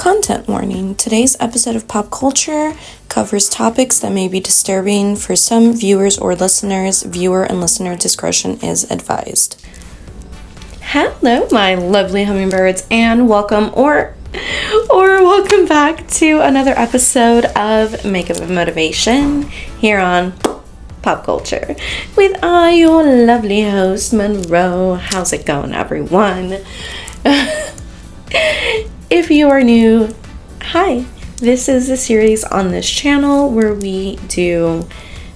Content warning. Today's episode of Pop Culture covers topics that may be disturbing for some viewers or listeners. Viewer and listener discretion is advised. Hello, my lovely hummingbirds, and welcome or welcome back to another episode of Makeup and Motivation here on Pop Culture with your lovely host, Monroe. How's it going, everyone? If you are new, hi. This is a series on this channel where we do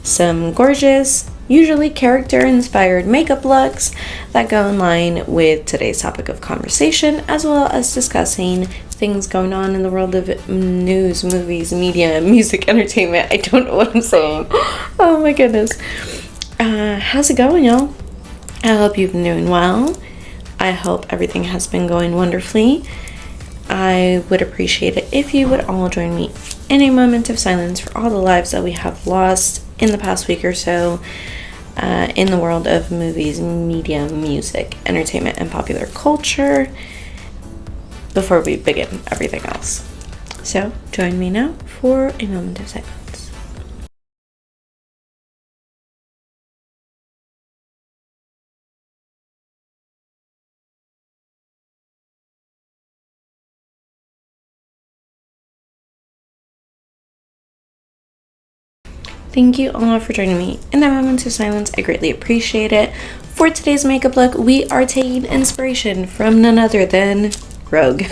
some gorgeous, usually character-inspired makeup looks that go in line with today's topic of conversation, as well as discussing things going on in the world of news, movies, media, music, entertainment. I don't know what I'm saying. Oh my goodness. How's it going, y'all? I hope you've been doing well. I hope everything has been going wonderfully. I would appreciate it if you would all join me in a moment of silence for all the lives that we have lost in the past week or so in the world of movies, media, music, entertainment, and popular culture before we begin everything else. So join me now for a moment of silence. Thank you all for joining me in that moment of silence. I greatly appreciate it. For today's makeup look, we are taking inspiration from none other than Rogue.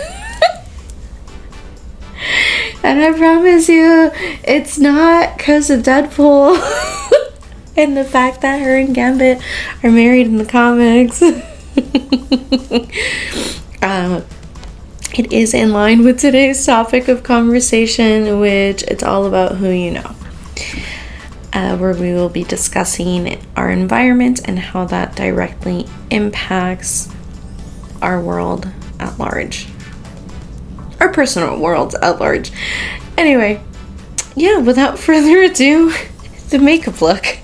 And I promise you, it's not because of Deadpool and the fact that her and Gambit are married in the comics. It is in line with today's topic of conversation, which it's all about who you know. Where we will be discussing our environment and how that directly impacts our world at large. Our personal worlds at large. Anyway, yeah, without further ado, the makeup look.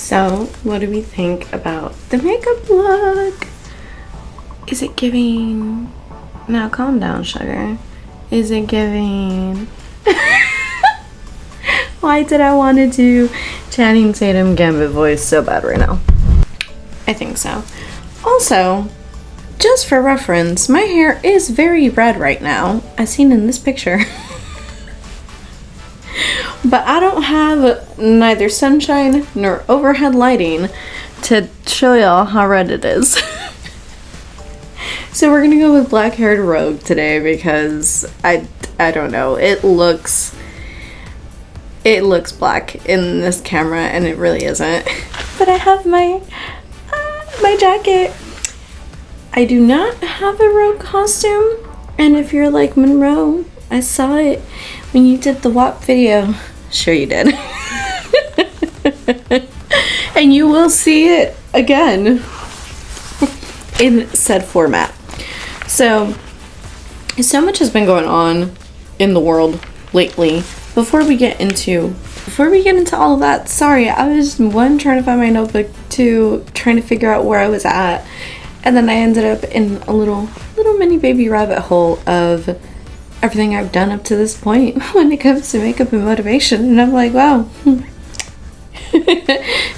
So, what do we think about the makeup look? Is it giving... Now, calm down, sugar. Is it giving... Why did I want to do Channing Tatum Gambit voice so bad right now? I think so. Also, just for reference, my hair is very red right now, as seen in this picture. But I don't have neither sunshine nor overhead lighting to show y'all how red it is. So we're gonna go with black haired rogue today because I don't know, it looks black in this camera and it really isn't. But I have my jacket. I do not have a rogue costume, and if you're like Monroe, I saw it when you did the WAP video. Sure you did. And you will see it again in said format. So much has been going on in the world lately. Before we get into all of that, sorry, I was trying to find my notebook, two, trying to figure out where I was at, and then I ended up in a little mini baby rabbit hole of everything I've done up to this point when it comes to makeup and motivation, and I'm like, wow,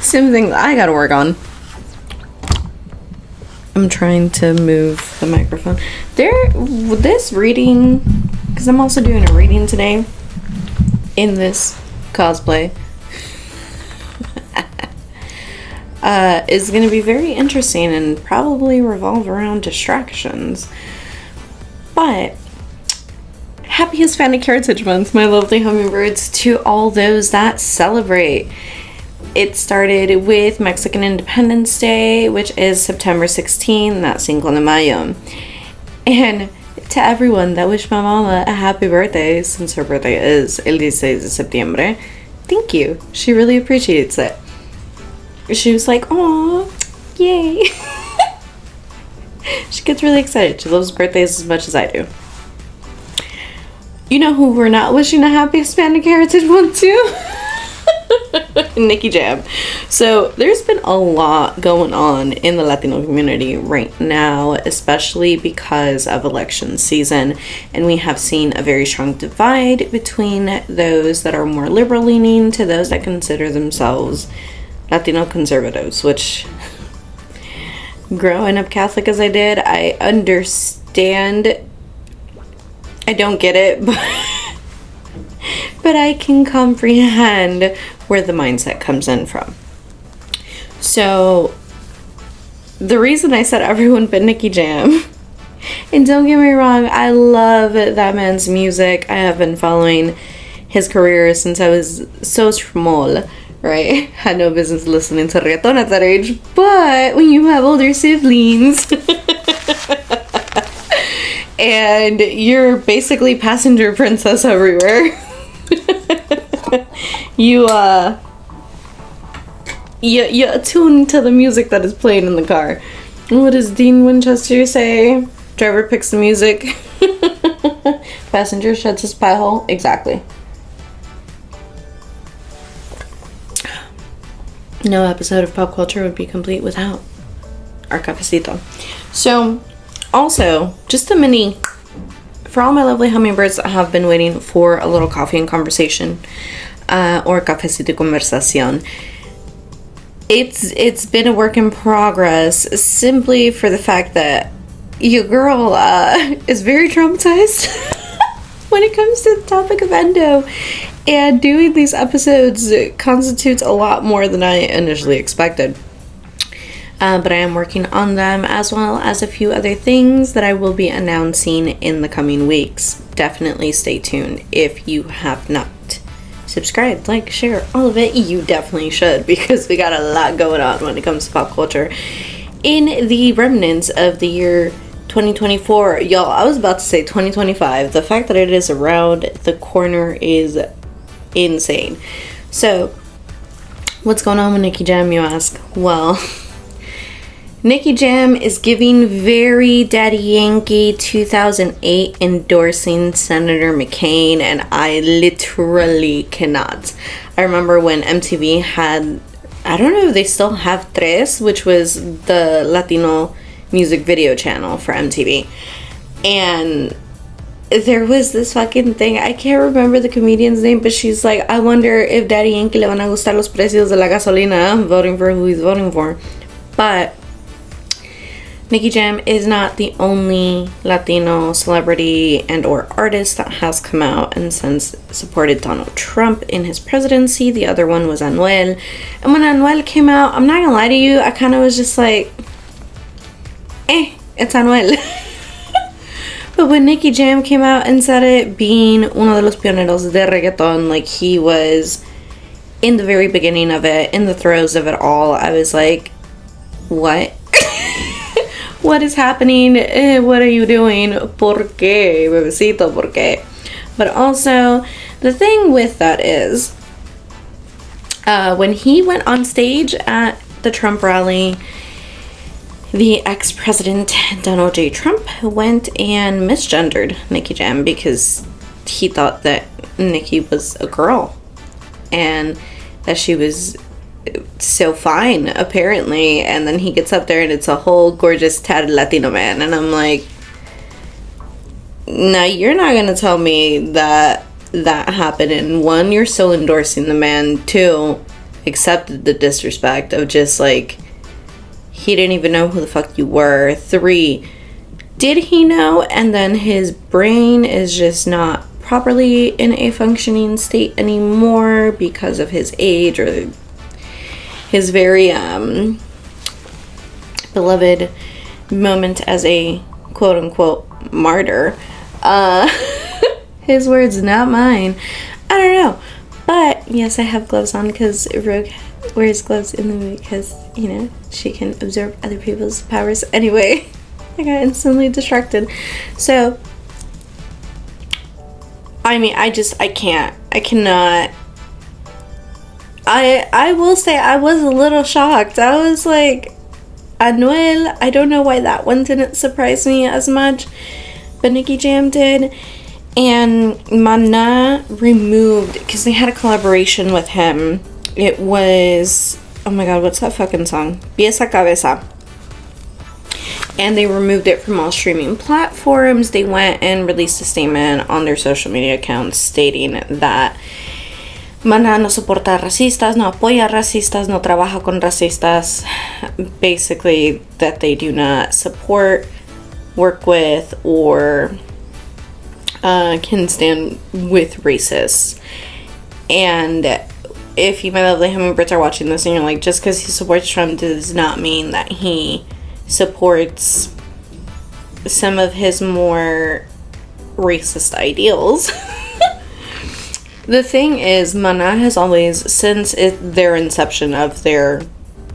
some things I gotta work on. I'm trying to move the microphone. This reading, because I'm also doing a reading today in this cosplay, is going to be very interesting and probably revolve around distractions. But happy Hispanic Heritage Month, my lovely hummingbirds, to all those that celebrate. It started with Mexican Independence Day, which is September 16, that's Cinco de Mayo. And to everyone that wished my mama a happy birthday, since her birthday is el 16 de septiembre, thank you. She really appreciates it. She was like, "Aw, yay." She gets really excited. She loves birthdays as much as I do. You know who we're not wishing a happy Hispanic Heritage Month to? Nicky Jam. So there's been a lot going on in the Latino community right now, especially because of election season, and we have seen a very strong divide between those that are more liberal leaning to those that consider themselves Latino conservatives, which, growing up Catholic as I did, I understand. I don't get it, but I can comprehend where the mindset comes in from. So the reason I said everyone but Nicky Jam, and don't get me wrong, I love that man's music. I have been following his career since I was so small, right? Had no business listening to reggaeton at that age, but when you have older siblings and you're basically passenger princess everywhere, you attune to the music that is playing in the car. What does Dean Winchester say? Driver picks the music. Passenger shuts his pie hole. Exactly. No episode of pop culture would be complete without our cafecito. So, also, just a mini, for all my lovely hummingbirds that have been waiting for a little coffee and conversation, or cafecito conversación. It's been a work in progress, simply for the fact that your girl is very traumatized when it comes to the topic of endo, and doing these episodes constitutes a lot more than I initially expected. But I am working on them, as well as a few other things that I will be announcing in the coming weeks. Definitely stay tuned. If you have not subscribed, like, share, all of it, you definitely should, because we got a lot going on when it comes to pop culture in the remnants of the year 2024. Y'all, I was about to say 2025. The fact that it is around the corner is insane. So, what's going on with Nicky Jam, you ask? Well, Nicky Jam is giving very Daddy Yankee 2008 endorsing Senator McCain, and I literally cannot. I remember when MTV had I don't know if they still have Tres, which was the Latino music video channel for MTV. And there was this fucking thing, I can't remember the comedian's name, but she's like, I wonder if Daddy Yankee le van a gustar los precios de la gasolina. I'm voting for who he's voting for. But Nicky Jam is not the only Latino celebrity and or artist that has come out and since supported Donald Trump in his presidency. The other one was Anuel. And when Anuel came out, I'm not gonna lie to you, I kind of was just like, it's Anuel. But when Nicky Jam came out and said it, being uno de los pioneros de reggaeton, like he was in the very beginning of it, in the throes of it all, I was like, what? What is happening? What are you doing? ¿Por qué, bebecito? ¿Por qué? But also, the thing with that is, when he went on stage at the Trump rally, the ex-president Donald J. Trump went and misgendered Nicky Jam because he thought that Nicky was a girl and that she was so fine, apparently. And then he gets up there and it's a whole gorgeous tatted Latino man, and I'm like, now you're not gonna tell me that that happened. And one, you're still endorsing the man. Two, accepted the disrespect of just like, he didn't even know who the fuck you were. Three, did he know? And then his brain is just not properly in a functioning state anymore because of his age or his very beloved moment as a quote-unquote martyr. His words, not mine. I don't know. But yes, I have gloves on because Rogue wears gloves in the movie because, you know, she can absorb other people's powers. Anyway, I got instantly distracted. So, I mean, I cannot. I will say I was a little shocked. I was like, Anuel, I don't know why that one didn't surprise me as much, but Nicky Jam did. And Mana removed, because they had a collaboration with him. It was, oh my god, what's that fucking song? Pieza Cabeza. And they removed it from all streaming platforms. They went and released a statement on their social media accounts stating that Mana no soporta racistas, no apoya racistas, no trabaja con racistas. Basically, that they do not support, work with, or can stand with racists. And if you, my lovely Hummingbirds, are watching this and you're like, just because he supports Trump does not mean that he supports some of his more racist ideals. The thing is, Mana has always, since their inception of their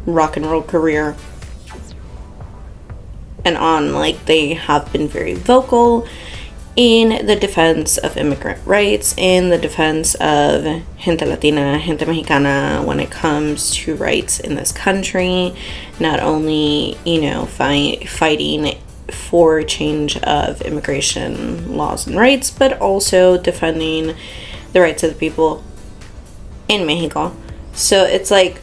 rock and roll career and on, like, they have been very vocal in the defense of immigrant rights, in the defense of gente Latina, gente Mexicana, when it comes to rights in this country. Not only, you know, fighting for change of immigration laws and rights, but also defending the rights of the people in Mexico. So it's like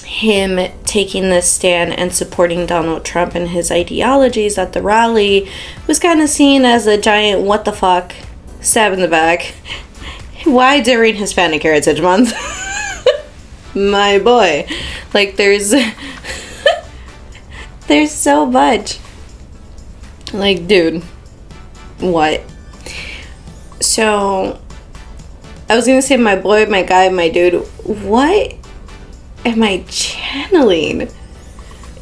him taking this stand and supporting Donald Trump and his ideologies at the rally was kind of seen as a giant what the fuck stab in the back. Why during Hispanic Heritage Month? My boy. Like, there's so much. Like, dude, what? So, I was gonna say my boy, my guy, my dude. What am I channeling?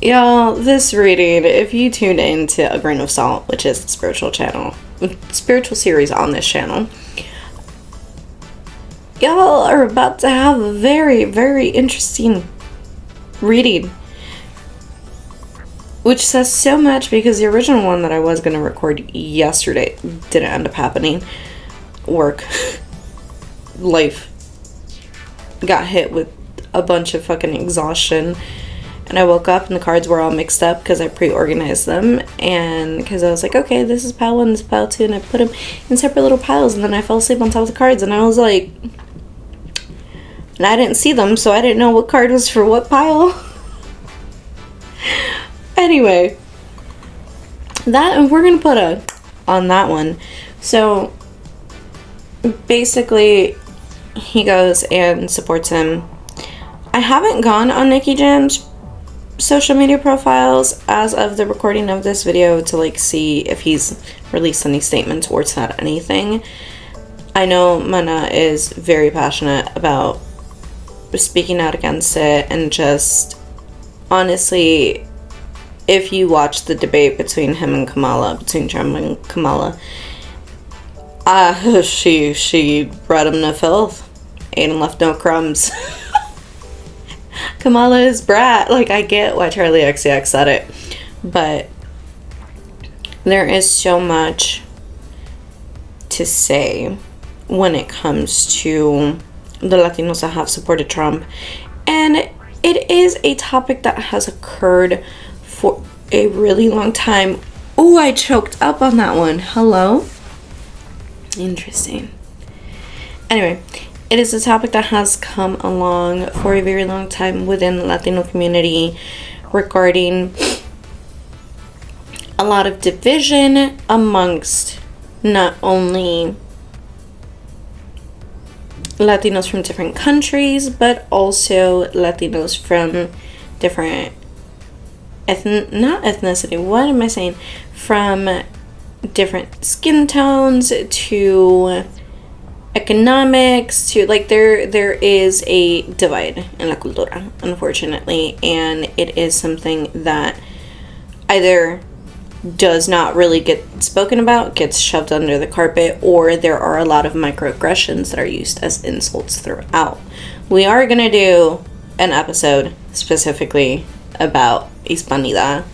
Y'all, this reading, if you tuned into A Grain of Salt, which is the spiritual series on this channel, y'all are about to have a very, very interesting reading. Which says so much because the original one that I was going to record yesterday didn't end up happening. Work. Life. Got hit with a bunch of fucking exhaustion. And I woke up and the cards were all mixed up because I pre-organized them. And because I was like, okay, this is pile 1, this is pile 2. And I put them in separate little piles. And then I fell asleep on top of the cards. And I was like, And I didn't see them, so I didn't know what card was for what pile. Anyway, that we're gonna put a on that one. So basically, he goes and supports him. I haven't gone on Nicky Jam's social media profiles as of the recording of this video to like see if he's released any statements or said anything. I know Mana is very passionate about speaking out against it, and just honestly, if you watch the debate between him and Kamala, between Trump and Kamala, she bred him to filth, ate and left no crumbs. Kamala is brat. Like, I get why Charlie XCX said it, but there is so much to say when it comes to the Latinos that have supported Trump, and it is a topic that has occurred for a really long time. Oh, I choked up on that one. Hello? Interesting. Anyway, it is a topic that has come along for a very long time within the Latino community regarding a lot of division amongst not only Latinos from different countries, but also Latinos from different from different skin tones to economics to, like, there is a divide in la cultura, unfortunately, and it is something that either does not really get spoken about, gets shoved under the carpet, or there are a lot of microaggressions that are used as insults throughout. We are going to do an episode specifically about Hispanidad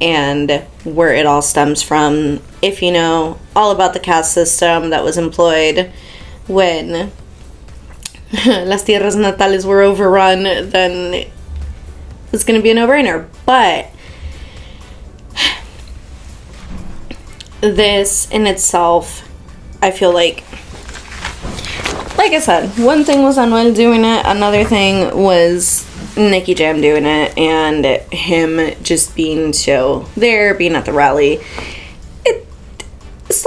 and where it all stems from. If you know all about the caste system that was employed when las tierras natales were overrun, then it's going to be a no-brainer. But this in itself, I feel like I said, one thing was Anuel doing it, another thing was Nicky Jam doing it, and him just being so there, being at the rally. It's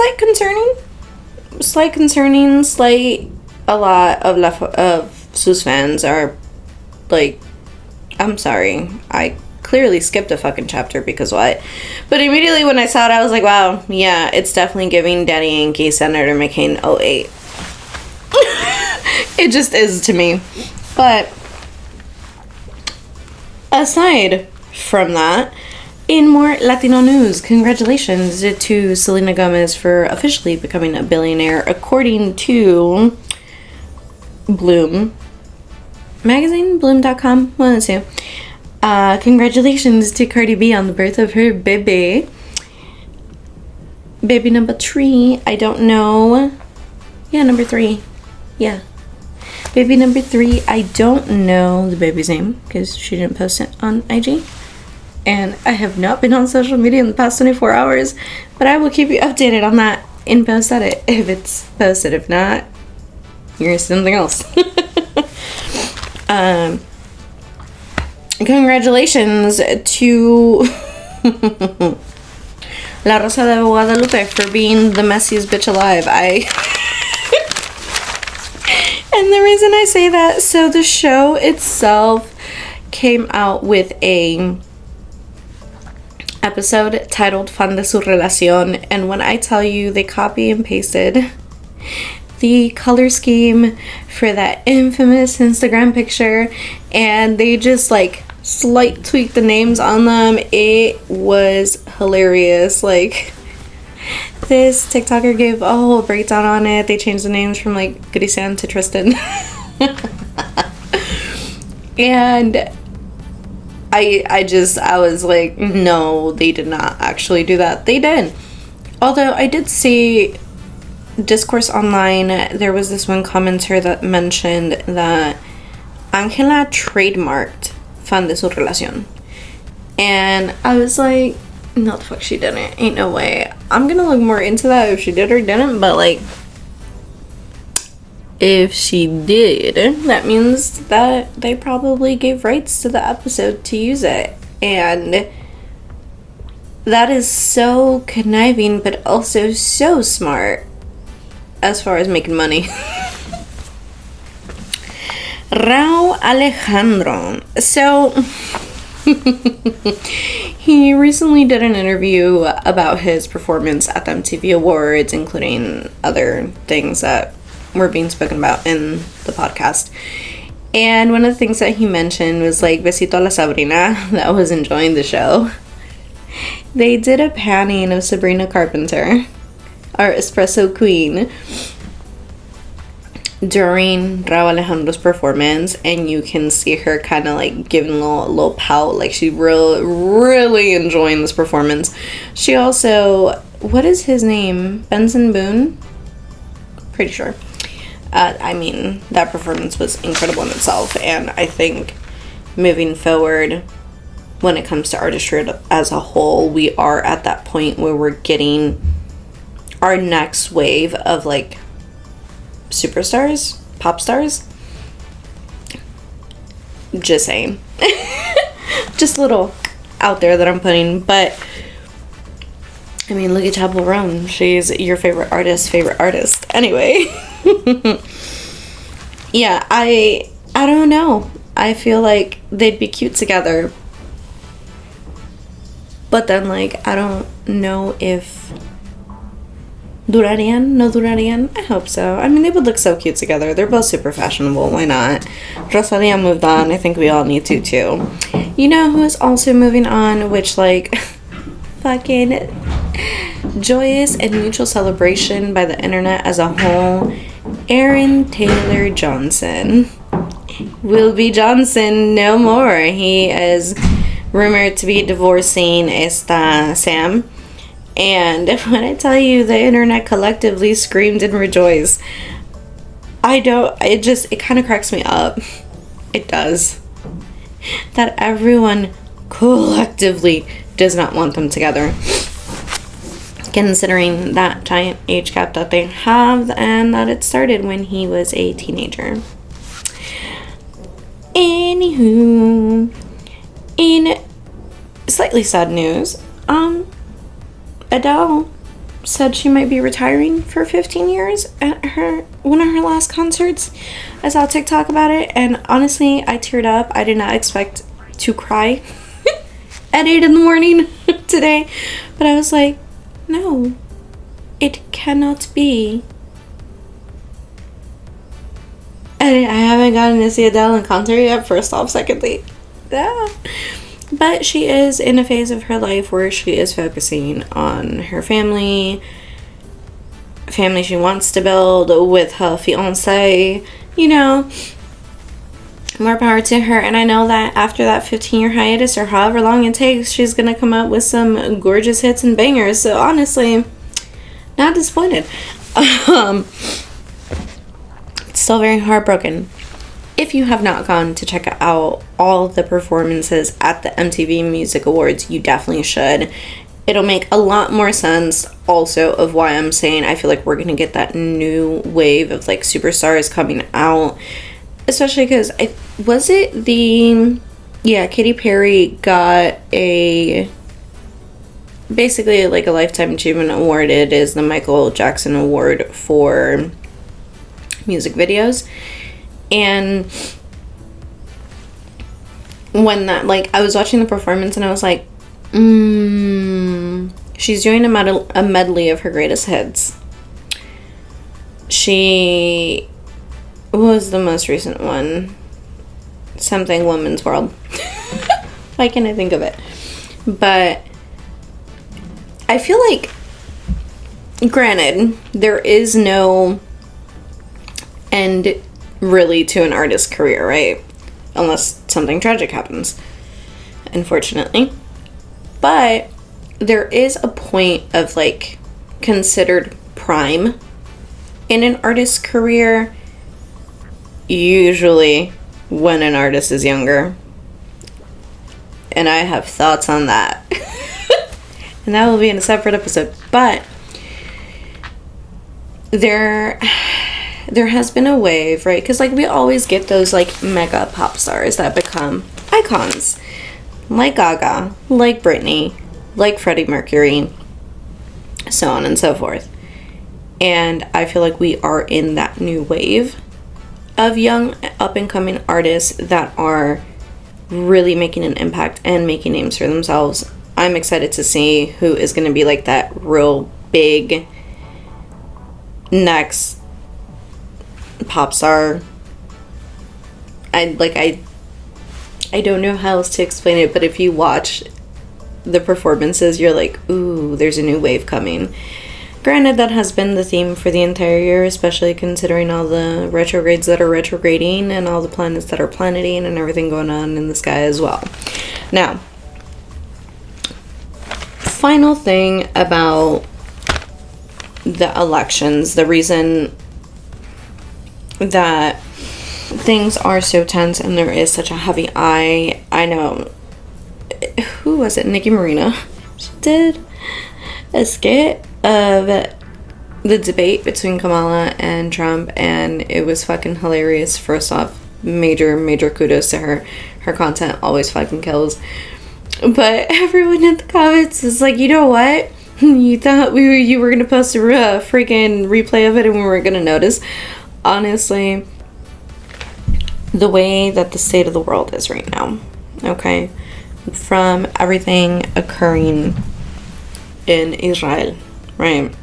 a lot of sus fans are like, I'm sorry, I clearly skipped a fucking chapter because what? But immediately when I saw it, I was like, wow, yeah, it's definitely giving Daddy Yankee Senator McCain 08. It just is to me. But aside from that, in more Latino news, congratulations to Selena Gomez for officially becoming a billionaire, according to Bloom magazine, bloom.com, one of the two. Congratulations to Cardi B on the birth of her baby number 3. I don't know. Yeah, number 3. Yeah, baby number 3. I don't know the baby's name because she didn't post it on IG, and I have not been on social media in the past 24 hours, but I will keep you updated on that in post edit if it's posted. If not, here's something else. Congratulations to La Rosa de Guadalupe for being the messiest bitch alive. And the reason I say that, so the show itself came out with a episode titled Fan de su Relación, and when I tell you they copy and pasted the color scheme for that infamous Instagram picture, and they just like slight tweak the names on them, it was hilarious. Like, this TikToker gave a whole breakdown on it. They changed the names from like Grisan to Tristan. And I was like, no, they did not actually do that. They did. Although I did see discourse online, there was this one commenter that mentioned that Angela trademarked Fan de su Relación. And I was like, no, the fuck she didn't. Ain't no way. I'm gonna look more into that if she did or didn't, but like, If she did, that means that they probably gave rights to the episode to use it. And that is so conniving, but also so smart as far as making money. Raúl Alejandro. So, he recently did an interview about his performance at the MTV Awards, including other things that were being spoken about in the podcast. And one of the things that he mentioned was like, besito a la Sabrina, that was enjoying the show. They did a panning of Sabrina Carpenter, our espresso queen, during Raúl Alejandro's performance, and you can see her kind of like giving a little pout, like she's really enjoying this performance. She also, what is his name? Benson Boone? Pretty sure. I mean, that performance was incredible in itself, and I think moving forward, when it comes to artistry as a whole, we are at that point where we're getting our next wave of like superstars, pop stars. Just saying. Just a little out there that I'm putting, but I mean, look at Chappell Roan. She's your favorite artist. Anyway. Yeah, I don't know. I feel like they'd be cute together. But then, like, I don't know if durarían, no durarían. I hope so. I mean, they would look so cute together. They're both super fashionable. Why not? Rosalía moved on. I think we all need to, too. You know who is also moving on, which, like, fucking joyous and mutual celebration by the internet as a whole. Aaron Taylor Johnson will be Johnson no more. He is rumored to be divorcing esta Sam. And when I tell you the internet collectively screamed and rejoiced, it kind of cracks me up. It does. That everyone collectively does not want them together, considering that giant age gap that they have and that it started when he was a teenager. Anywho, in slightly sad news, Adele said she might be retiring for 15 years at one of her last concerts. I saw a TikTok about it, and honestly, I teared up. I did not expect to cry at 8 in the morning today, but I was like, no, it cannot be. And I haven't gotten to see Adele in concert yet, first off. Secondly, yeah. But she is in a phase of her life where she is focusing on her family she wants to build with her fiance, you know. More power to her. And I know that after that 15-year hiatus, or however long it takes, she's gonna come out with some gorgeous hits and bangers. So honestly, not disappointed. Still very heartbroken. If you have not gone to check out all of the performances at the MTV Music Awards, you definitely should. It'll make a lot more sense also of why I'm saying I feel like we're gonna get that new wave of like superstars coming out. Especially because Katy Perry got basically like a Lifetime Achievement Award. It is the Michael Jackson Award for music videos. And when that, like, I was watching the performance and I was like, she's doing a medley of her greatest hits. What was the most recent one? Something Women's World. Why can't I think of it? But I feel like, granted, there is no end really to an artist's career, right? Unless something tragic happens, unfortunately. But there is a point of like considered prime in an artist's career, usually when an artist is younger. And I have thoughts on that. And that will be in a separate episode. But there has been a wave, right? Because like we always get those like mega pop stars that become icons, like Gaga, like Britney, like Freddie Mercury, so on and so forth. And I feel like we are in that new wave of young up and coming artists that are really making an impact and making names for themselves. I'm excited to see who is going to be like that real big next pop star. I don't know how else to explain it, but if you watch the performances, you're like, ooh, there's a new wave coming. Granted, that has been the theme for the entire year, especially considering all the retrogrades that are retrograding and all the planets that are planeting and everything going on in the sky as well. Now, final thing about the elections, the reason that things are so tense and there is such a heavy eye. I know, who was it? Nicki Marina. She did a skit of the debate between Kamala and Trump, and it was fucking hilarious. First off, major kudos to her. Her content always fucking kills. But everyone in the comments is like, you know what? You thought you were gonna post a freaking replay of it and we weren't gonna notice. Honestly, the way that the state of the world is right now, okay, from everything occurring in Israel, right,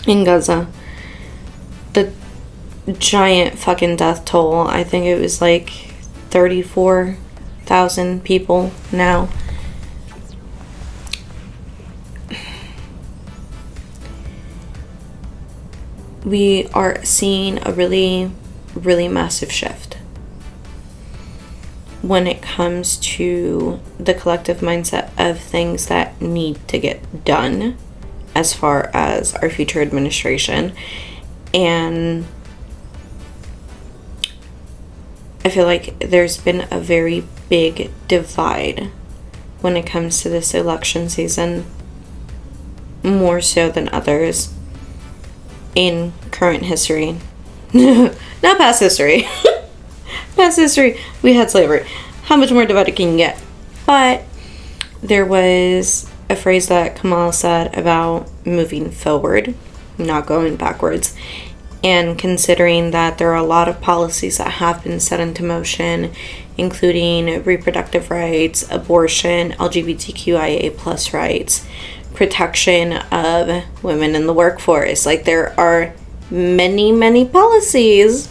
in Gaza, the giant fucking death toll, I think it was like 34,000 people now. We are seeing a really, really massive shift when it comes to the collective mindset of things that need to get done as far as our future administration. And I feel like there's been a very big divide when it comes to this election season, more so than others in current history. Not past history. Past history, we had slavery. How much more divided can you get? But there was a phrase that Kamala said about moving forward, not going backwards. And considering that there are a lot of policies that have been set into motion, including reproductive rights, abortion, LGBTQIA plus rights, protection of women in the workforce. Like, there are many policies.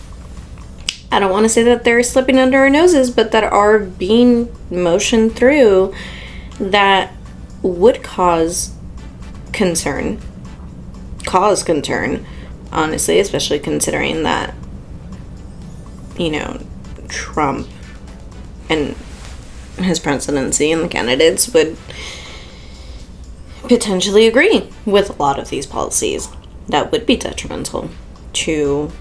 I don't want to say that they're slipping under our noses, but that are being motioned through that would cause concern, honestly, especially considering that, you know, Trump and his presidency and the candidates would potentially agree with a lot of these policies that would be detrimental to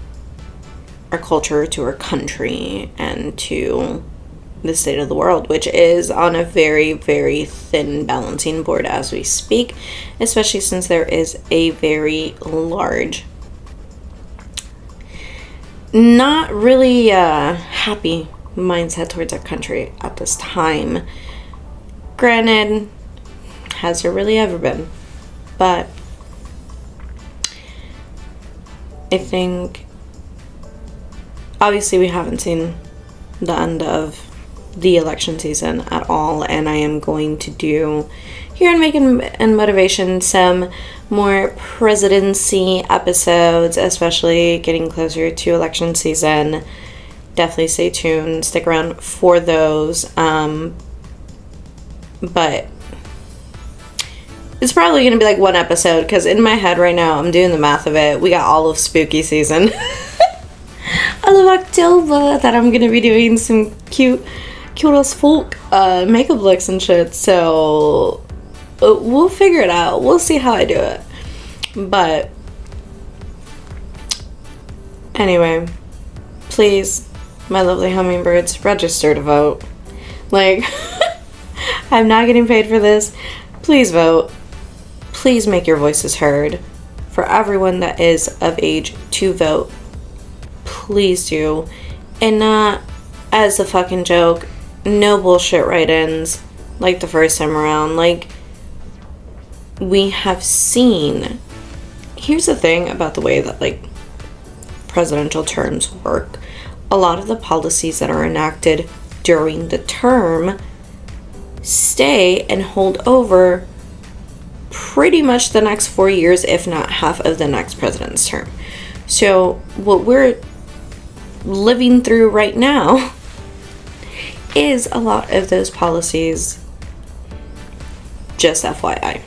our culture, to our country, and to the state of the world, which is on a very, very thin balancing board as we speak, especially since there is a very large, not really happy mindset towards our country at this time. Granted, has there really ever been? But I think obviously we haven't seen the end of the election season at all, and I am going to do here in Making and Motivation some more presidency episodes, especially getting closer to election season. Definitely stay tuned, stick around for those. But it's probably going to be like one episode, because in my head right now, I'm doing the math of it. We got all of spooky season. All of October that I'm going to be doing some cute as folk makeup looks and shit. So we'll figure it out. We'll see how I do it. But anyway, please, my lovely hummingbirds, register to vote. Like, I'm not getting paid for this. Please vote. Please make your voices heard. For everyone that is of age to vote, please do. And not as a fucking joke. No bullshit write-ins like the first time around. Like, we have seen... Here's the thing about the way that, like, presidential terms work. A lot of the policies that are enacted during the term stay and hold over pretty much the next 4 years, if not half of the next president's term. So what we're living through right now is a lot of those policies, just FYI.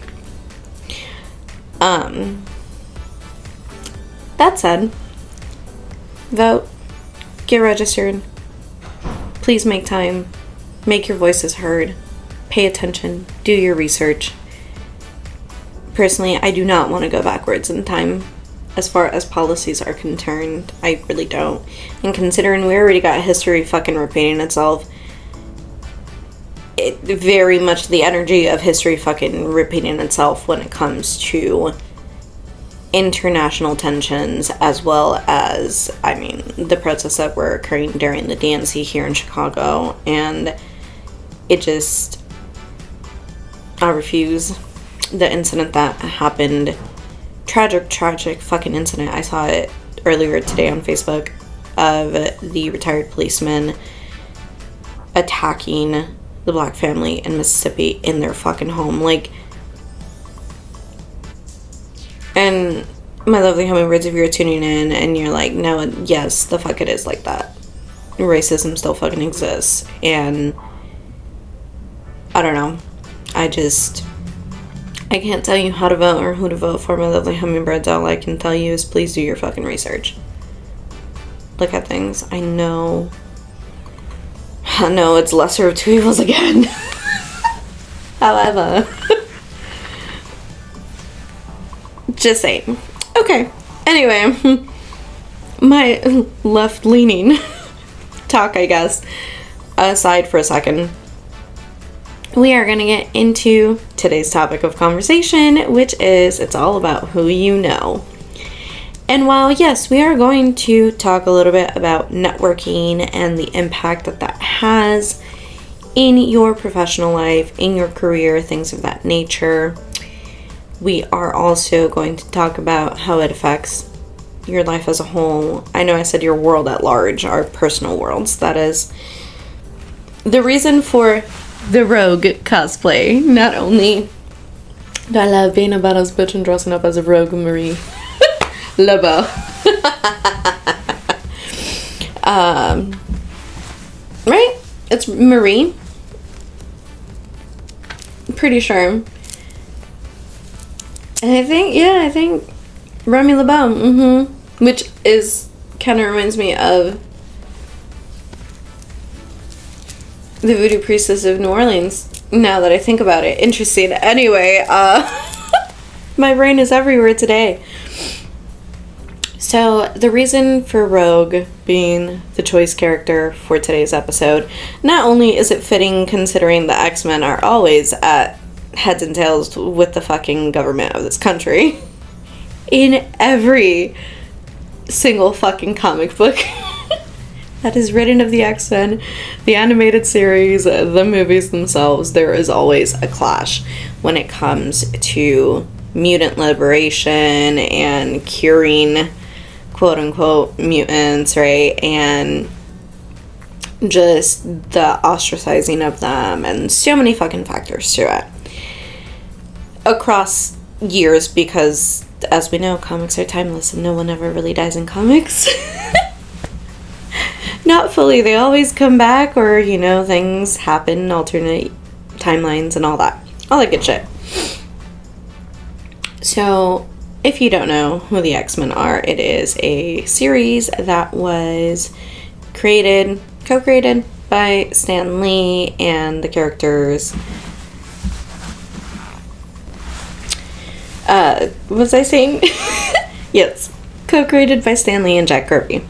That said, vote, get registered, please make time, make your voices heard, pay attention, do your research. Personally, I do not want to go backwards in time as far as policies are concerned. I really don't. And considering we already got history fucking repeating itself, it very much the energy of history fucking repeating itself when it comes to international tensions, as well as, I mean, the protests that were occurring during the DNC here in Chicago. And it just, I refuse. The incident that happened, tragic fucking incident. I saw it earlier today on Facebook of the retired policeman attacking the black family in Mississippi in their fucking home. Like, and my lovely hummingbirds, if you're tuning in and you're like, no, yes, the fuck it is like that. Racism still fucking exists. And I don't know. I can't tell you how to vote or who to vote for, my lovely hummingbirds. All I can tell you is please do your fucking research. Look at things. I know it's lesser of two evils again. However. Just saying. Okay. Anyway. My left-leaning talk, I guess, aside for a second. We are going to get into today's topic of conversation, which is it's all about who you know. And while, yes, we are going to talk a little bit about networking and the impact that that has in your professional life, in your career, things of that nature, we are also going to talk about how it affects your life as a whole. I know I said your world at large, our personal worlds. That is the reason for the rogue cosplay. Not only do I love being a badass bitch and dressing up as a rogue Marie Lobo. Right? It's Marie. Pretty sure. And I think Remy LeBeau. Which is kind of reminds me of the voodoo priestess of New Orleans, now that I think about it. Interesting. Anyway, my brain is everywhere today. So, the reason for Rogue being the choice character for today's episode, not only is it fitting considering the X-Men are always at heads and tails with the fucking government of this country, in every single fucking comic book that is written of the X-Men, the animated series, the movies themselves, there is always a clash when it comes to mutant liberation and curing quote-unquote mutants, right? And just the ostracizing of them and so many fucking factors to it across years, because as we know, comics are timeless and no one ever really dies in comics. Not fully. They always come back, or, you know, things happen, alternate timelines and all that good shit. So, if you don't know who the X-Men are, it is a series that was co-created by Stan Lee, and the characters, was I saying? Yes, co-created by Stan Lee and Jack Kirby.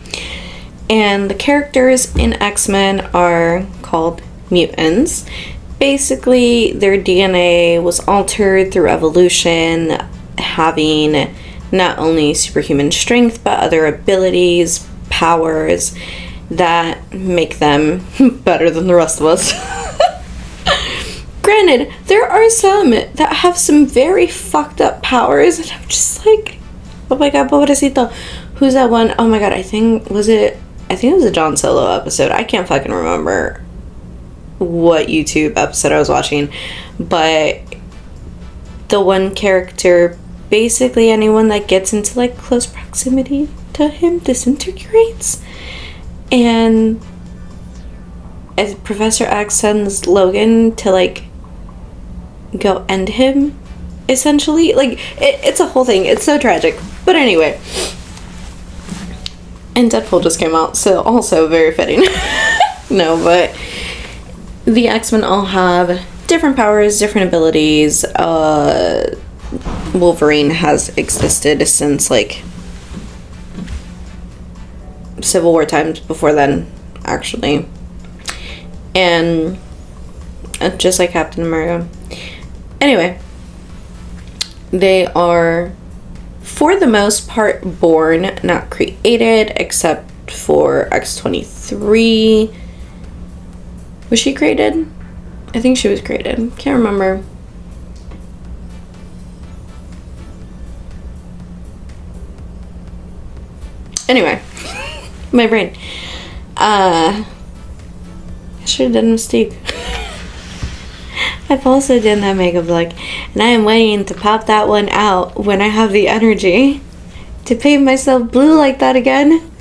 And the characters in X-Men are called mutants. Basically, their DNA was altered through evolution, having not only superhuman strength, but other abilities, powers that make them better than the rest of us. Granted, there are some that have some very fucked up powers, and I'm just like, oh my god, pobrecito. Who's that one? Oh my god, I think it was a John Solo episode. I can't fucking remember what YouTube episode I was watching, but the one character, basically anyone that gets into like close proximity to him disintegrates, and as Professor X sends Logan to like go end him, essentially. Like it's a whole thing. It's so tragic, but anyway. And Deadpool just came out, so also very fitting. No, but the X-Men all have different powers, different abilities. Wolverine has existed since like Civil War times, before then, actually. And just like Captain America. Anyway, they are, for the most part, born, not created, except for X-23. Was she created? I think she was created. Can't remember. Anyway, my brain. I should have done a mistake. I've also done that makeup look, and I am waiting to pop that one out when I have the energy to paint myself blue like that again,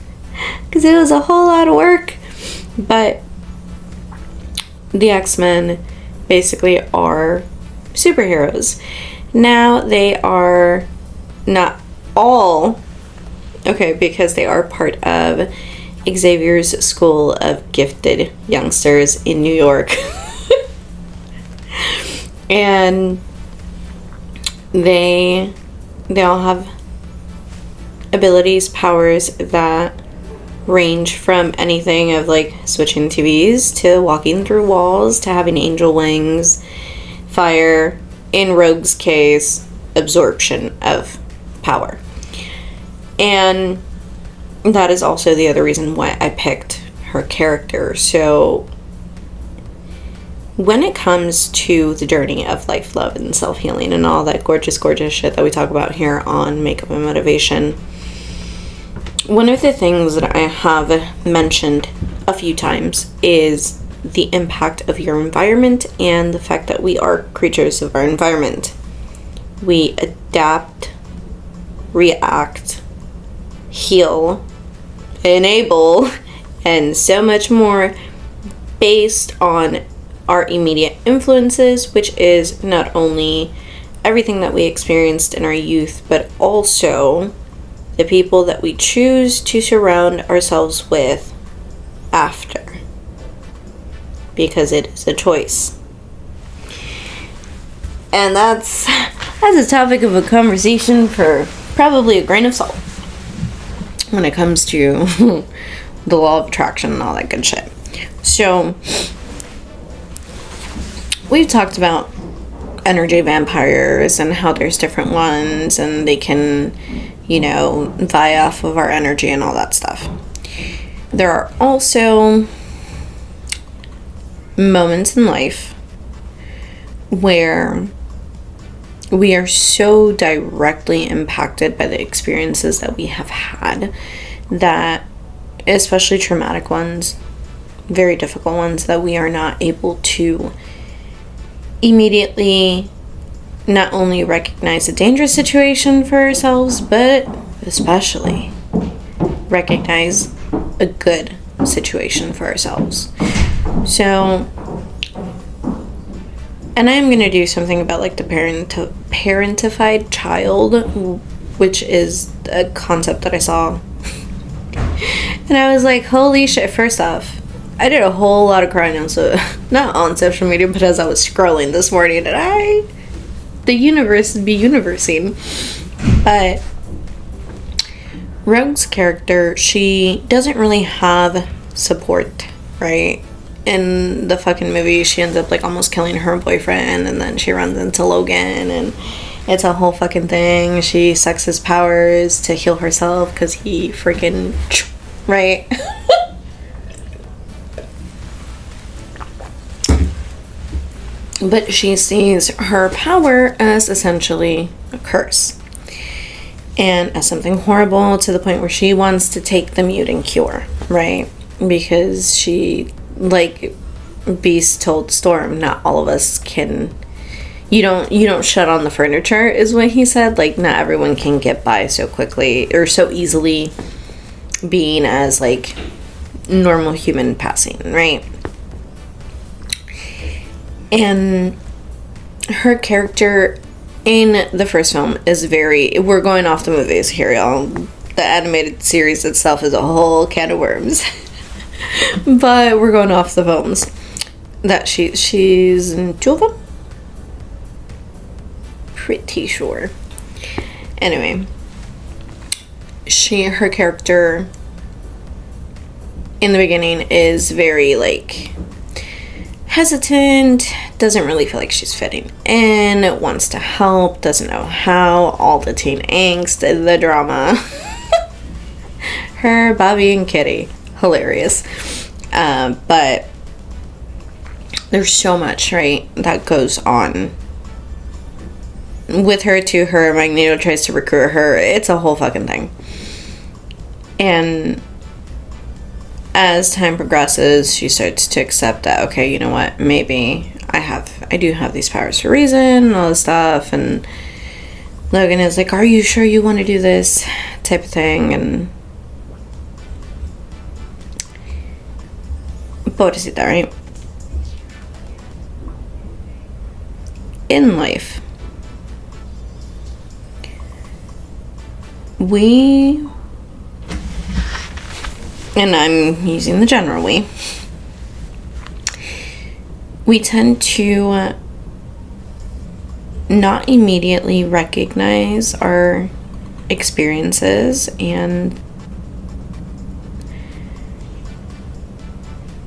because it was a whole lot of work. But the X-Men basically are superheroes. Now, they are not all, okay, because they are part of Xavier's School of Gifted Youngsters in New York. And they all have abilities, powers that range from anything of like switching TVs to walking through walls to having angel wings, fire, in Rogue's case, absorption of power. And that is also the other reason why I picked her character. So when it comes to the journey of life, love, and self-healing and all that gorgeous shit that we talk about here on Makeup and Motivation, one of the things that I have mentioned a few times is the impact of your environment and the fact that we are creatures of our environment. We adapt, react, heal, enable, and so much more based on our immediate influences, which is not only everything that we experienced in our youth, but also the people that we choose to surround ourselves with after, because it is a choice. And that's a topic of a conversation for probably a grain of salt when it comes to the law of attraction and all that good shit. So we've talked about energy vampires and how there's different ones and they can, vie off of our energy and all that stuff. There are also moments in life where we are so directly impacted by the experiences that we have had, that, especially traumatic ones, very difficult ones, that we are not able to immediately not only recognize a dangerous situation for ourselves, but especially recognize a good situation for ourselves. So, and I'm going to do something about like the parentified child, which is a concept that I saw. And I was like, holy shit. First off, I did a whole lot of crying not on social media, but as I was scrolling this morning, and the universe be universing. But Rogue's character, she doesn't really have support, right? In the fucking movie, she ends up like almost killing her boyfriend, and then she runs into Logan, and it's a whole fucking thing. She sucks his powers to heal herself because he freaking right? But she sees her power as essentially a curse. And as something horrible, to the point where she wants to take the mutant cure, right? Because she, like Beast told Storm, not all of us can... You don't shut on the furniture, is what he said. Like, not everyone can get by so quickly or so easily being as, like, normal human passing, right? And her character in the first film is very... We're going off the movies here, y'all. The animated series itself is a whole can of worms. But we're going off the films. That she's in 2 of them? Pretty sure. Anyway. Her character in the beginning is very, like... hesitant, doesn't really feel like she's fitting in, wants to help, doesn't know how, all the teen angst, the drama. Her, Bobby, and Kitty. Hilarious. But there's so much, right, that goes on with her to her. Magneto tries to recruit her. It's a whole fucking thing. And as time progresses, she starts to accept that, okay, you know what, maybe I do have these powers for a reason, and all this stuff. And Logan is like, are you sure you want to do this type of thing? And pobrecita, right? In life, and I'm using the general we tend to not immediately recognize our experiences and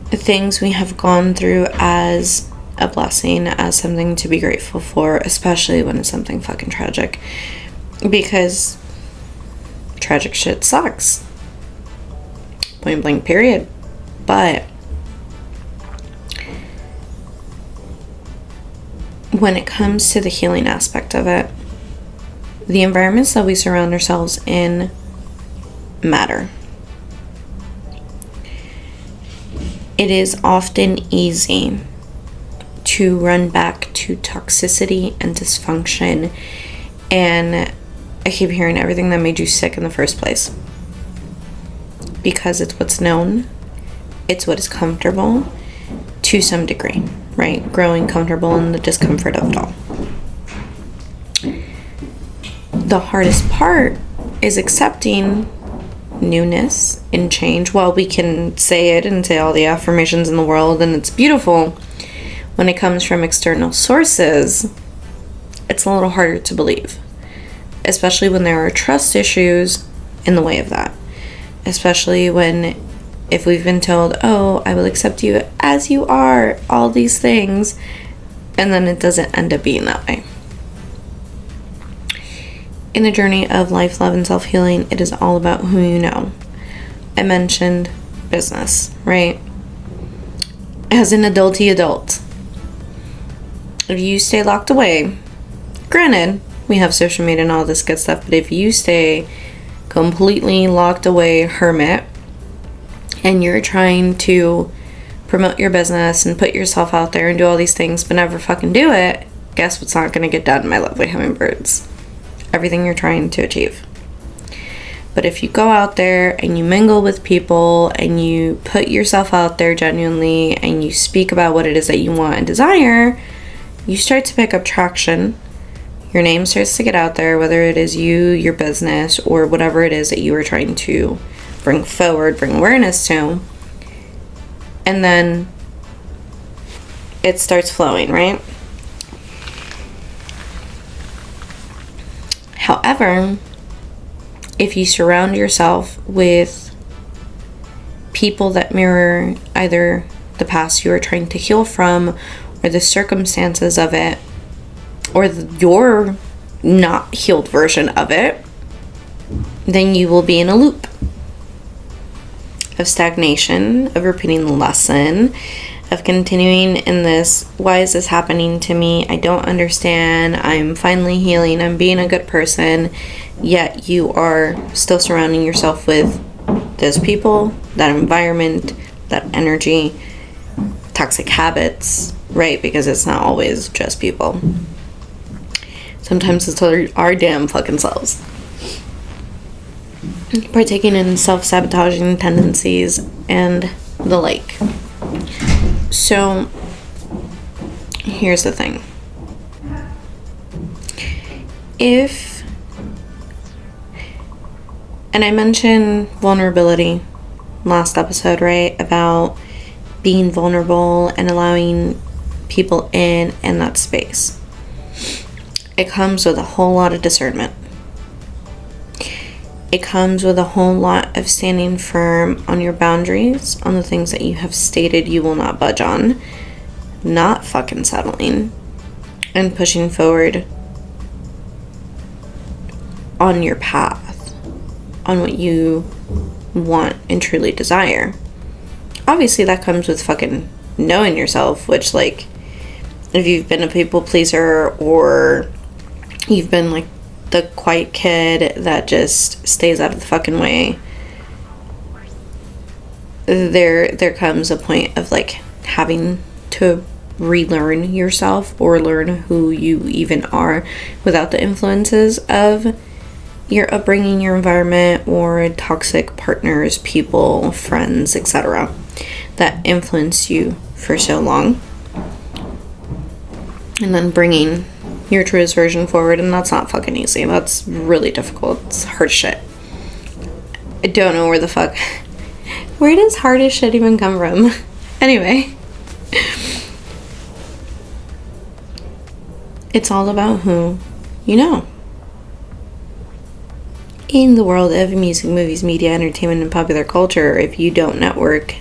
things we have gone through as a blessing, as something to be grateful for, especially when it's something fucking tragic. Because tragic shit sucks. Point blank, period. But when it comes to the healing aspect of it, the environments that we surround ourselves in matter. It is often easy to run back to toxicity and dysfunction, and I keep hearing everything that made you sick in the first place. Because it's what's known, it's what is comfortable to some degree, right? Growing comfortable in the discomfort of it all. The hardest part is accepting newness and change. While we can say it and say all the affirmations in the world and it's beautiful, when it comes from external sources, it's a little harder to believe. Especially when there are trust issues in the way of that. Especially if we've been told, oh, I will accept you as you are, all these things, and then it doesn't end up being that way. In the journey of life, love, and self-healing, it is all about who you know. I mentioned business, right? As an adult, if you stay locked away, granted, we have social media and all this good stuff, but if you stay completely locked away hermit and you're trying to promote your business and put yourself out there and do all these things but never fucking do it, guess what's not going to get done, my lovely hummingbirds? Everything you're trying to achieve. But if you go out there and you mingle with people and you put yourself out there genuinely and you speak about what it is that you want and desire, you start to pick up traction. Your name starts to get out there, whether it is you, your business, or whatever it is that you are trying to bring forward, bring awareness to. And then it starts flowing, right? However, if you surround yourself with people that mirror either the past you are trying to heal from or the circumstances of it, or your not healed version of it, then you will be in a loop. of stagnation, of repeating the lesson, of continuing in this, why is this happening to me? I don't understand. I'm finally healing. I'm being a good person. Yet you are still surrounding yourself with those people, that environment, that energy, toxic habits, right? Because it's not always just people. Sometimes it's our damn fucking selves. Partaking in self-sabotaging tendencies and the like. So, here's the thing. And I mentioned vulnerability last episode, right? About being vulnerable and allowing people in that space. It comes with a whole lot of discernment. It comes with a whole lot of standing firm on your boundaries, on the things that you have stated you will not budge on, not fucking settling, and pushing forward on your path, on what you want and truly desire. Obviously, that comes with fucking knowing yourself, which, like, if you've been a people pleaser or you've been, like, the quiet kid that just stays out of the fucking way, there comes a point of, like, having to relearn yourself or learn who you even are without the influences of your upbringing, your environment, or toxic partners, people, friends, etc. that influence you for so long. And then bringing your truest version forward, and that's not fucking easy. That's really difficult. It's hard shit. I don't know where does hard as shit even come from? Anyway, it's all about who you know. In the world of music, movies, media, entertainment, and popular culture, if you don't network,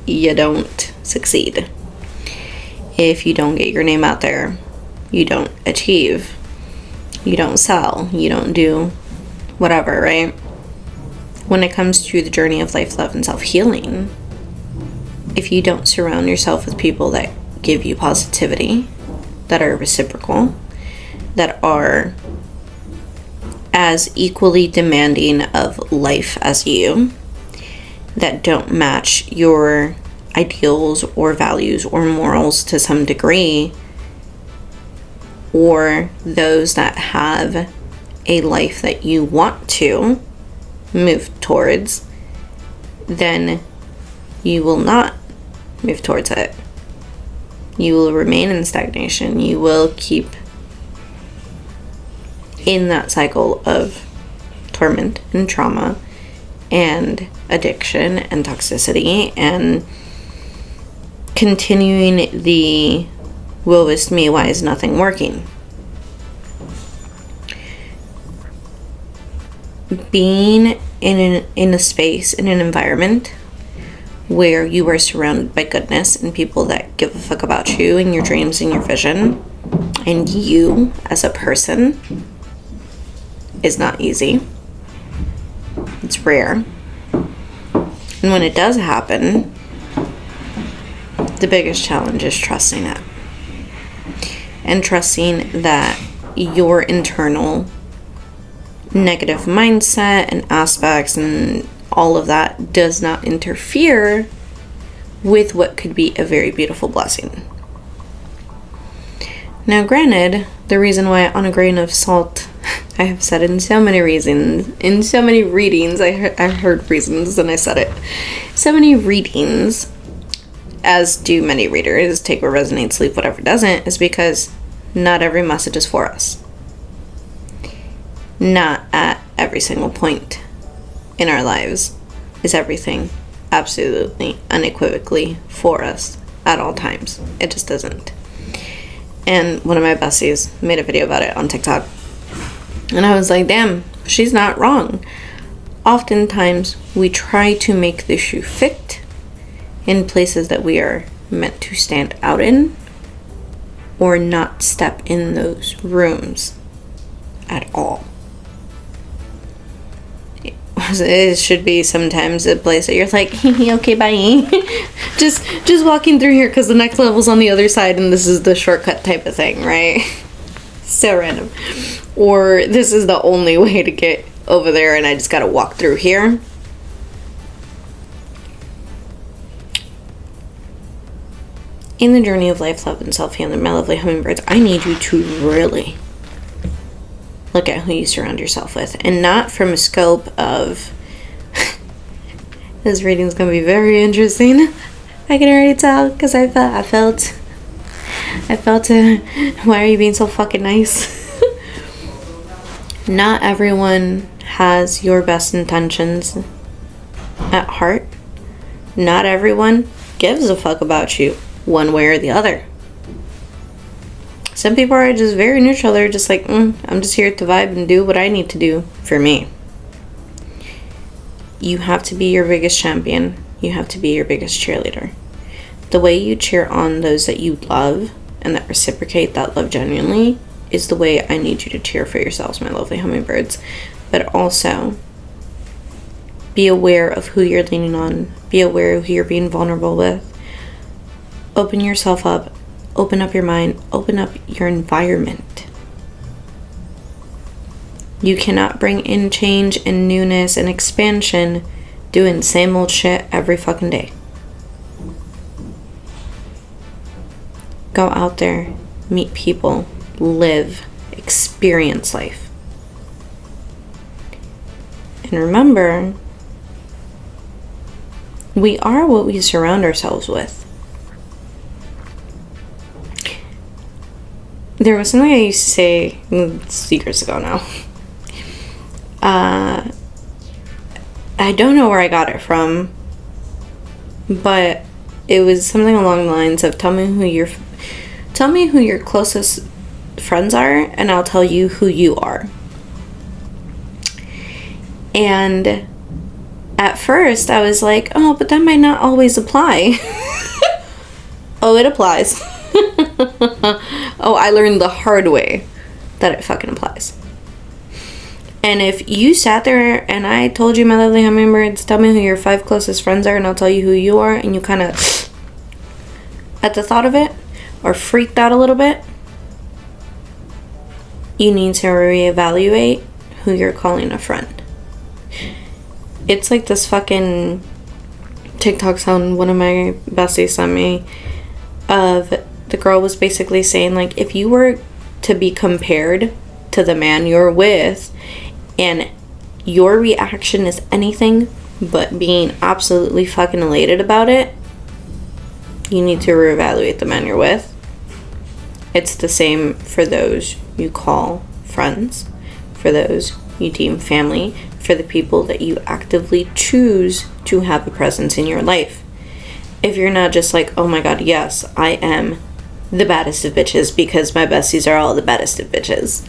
you don't succeed. If you don't get your name out there, you don't achieve. You don't sell. You don't do whatever, right? When it comes to the journey of life, love, and self-healing, if you don't surround yourself with people that give you positivity, that are reciprocal, that are as equally demanding of life as you, that don't match your ideals or values or morals to some degree, or those that have a life that you want to move towards, then you will not move towards it. You will remain in stagnation. You will keep in that cycle of torment and trauma and addiction and toxicity and continuing the woe is me, why is nothing working? Being in a space, in an environment where you are surrounded by goodness and people that give a fuck about you and your dreams and your vision and you as a person is not easy. It's rare. And when it does happen, the biggest challenge is trusting it. And trusting that your internal negative mindset and aspects and all of that does not interfere with what could be a very beautiful blessing. Now, granted, the reason why on a grain of salt, I have said in so many reasons, in so many readings, I heard reasons and I said it. So many readings, as do many readers, take what resonates, leave whatever doesn't, is because not every message is for us. Not at every single point in our lives is everything absolutely, unequivocally for us at all times. It just doesn't. And one of my besties made a video about it on TikTok. And I was like, damn, she's not wrong. Oftentimes, we try to make the shoe fit in places that we are meant to stand out in, or not step in those rooms at all. it should be sometimes a place that you're like, okay, bye. just walking through here because the next level's on the other side and this is the shortcut type of thing, right? So random. Or this is the only way to get over there and I just gotta walk through here. In the journey of life, love, and self-healing, my lovely hummingbirds, I need you to really look at who you surround yourself with. And not from a scope of... This reading's going to be very interesting. I can already tell, because I felt... Why are you being so fucking nice? Not everyone has your best intentions at heart. Not everyone gives a fuck about you, one way or the other. Some people are just very neutral. They're just like, I'm just here to vibe and do what I need to do for me. You have to be your biggest champion. You have to be your biggest cheerleader. The way you cheer on those that you love and that reciprocate that love genuinely is the way I need you to cheer for yourselves, my lovely hummingbirds. But also, be aware of who you're leaning on. Be aware of who you're being vulnerable with. Open yourself up, open up your mind, open up your environment. You cannot bring in change and newness and expansion doing same old shit every fucking day. Go out there, meet people, live, experience life. And remember, we are what we surround ourselves with. There was something I used to say years ago now. I don't know where I got it from, but it was something along the lines of tell me who your closest friends are, and I'll tell you who you are. And at first I was like, oh, but that might not always apply. Oh, it applies. Oh, I learned the hard way that it fucking applies. And if you sat there and I told you, my lovely hummingbirds, tell me who your 5 closest friends are and I'll tell you who you are, and you kind of at the thought of it or freaked out a little bit, you need to reevaluate who you're calling a friend. It's like this fucking TikTok sound one of my besties sent me of the girl was basically saying, like, if you were to be compared to the man you're with and your reaction is anything but being absolutely fucking elated about it, you need to reevaluate the man you're with. It's the same for those you call friends, for those you deem family, for the people that you actively choose to have a presence in your life. If you're not just like, oh my god, yes, I am the baddest of bitches because my besties are all the baddest of bitches,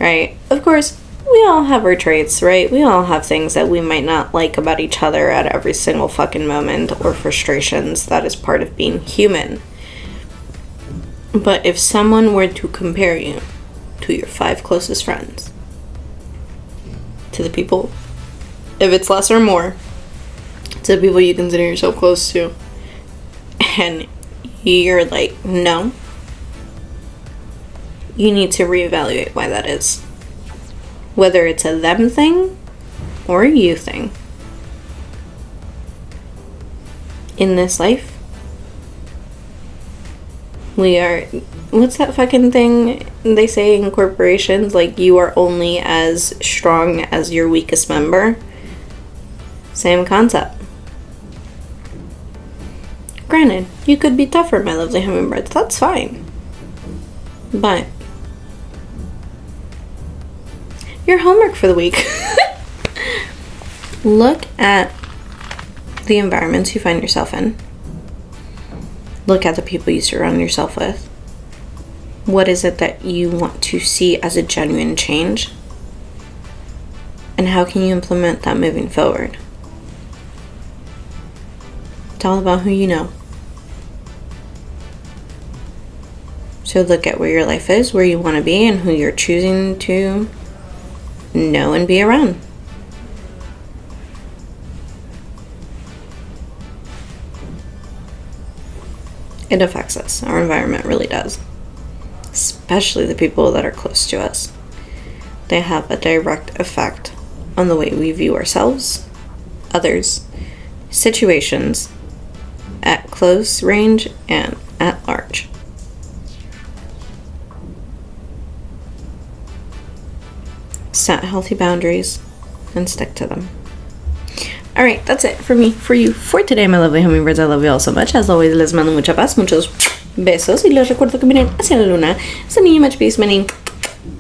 right? Of course, we all have our traits, right? We all have things that we might not like about each other at every single fucking moment, or frustrations. That is part of being human. But if someone were to compare you to your 5 closest friends, to the people, if it's less or more, to the people you consider yourself close to, and you're like, no, you need to reevaluate why that is. Whether it's a them thing or a you thing. In this life, we are, what's that fucking thing they say in corporations? Like, you are only as strong as your weakest member. Same concept. Granted, you could be tougher, my lovely hummingbirds. That's fine. But your homework for the week. Look at the environments you find yourself in. Look at the people you surround yourself with. What is it that you want to see as a genuine change? And how can you implement that moving forward? It's all about who you know. So look at where your life is, where you want to be, and who you're choosing to know and be around. it affects us. Our environment really does. Especially the people that are close to us. They have a direct effect on the way we view ourselves, others, situations, at close range and at large. Set healthy boundaries and stick to them. Alright, that's it for me, for you, for today, my lovely hummingbirds. I love you all so much. As always, les mando mucha paz, muchos besos, y les recuerdo que miren hacia la luna. Sending you much peace, many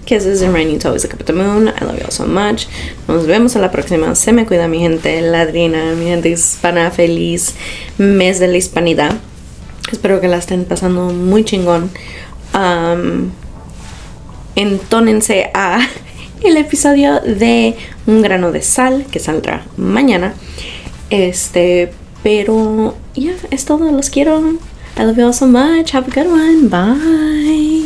kisses, and raining to always look up at the moon. I love you all so much. Nos vemos a la próxima. Se me cuida, mi gente ladrina, mi gente hispana. Feliz mes de la hispanidad. Espero que la estén pasando muy chingón. Entónense a el episodio de Un grano de sal que saldrá mañana. Pero ya, es todo. Los quiero. I love you all so much. Have a good one. Bye.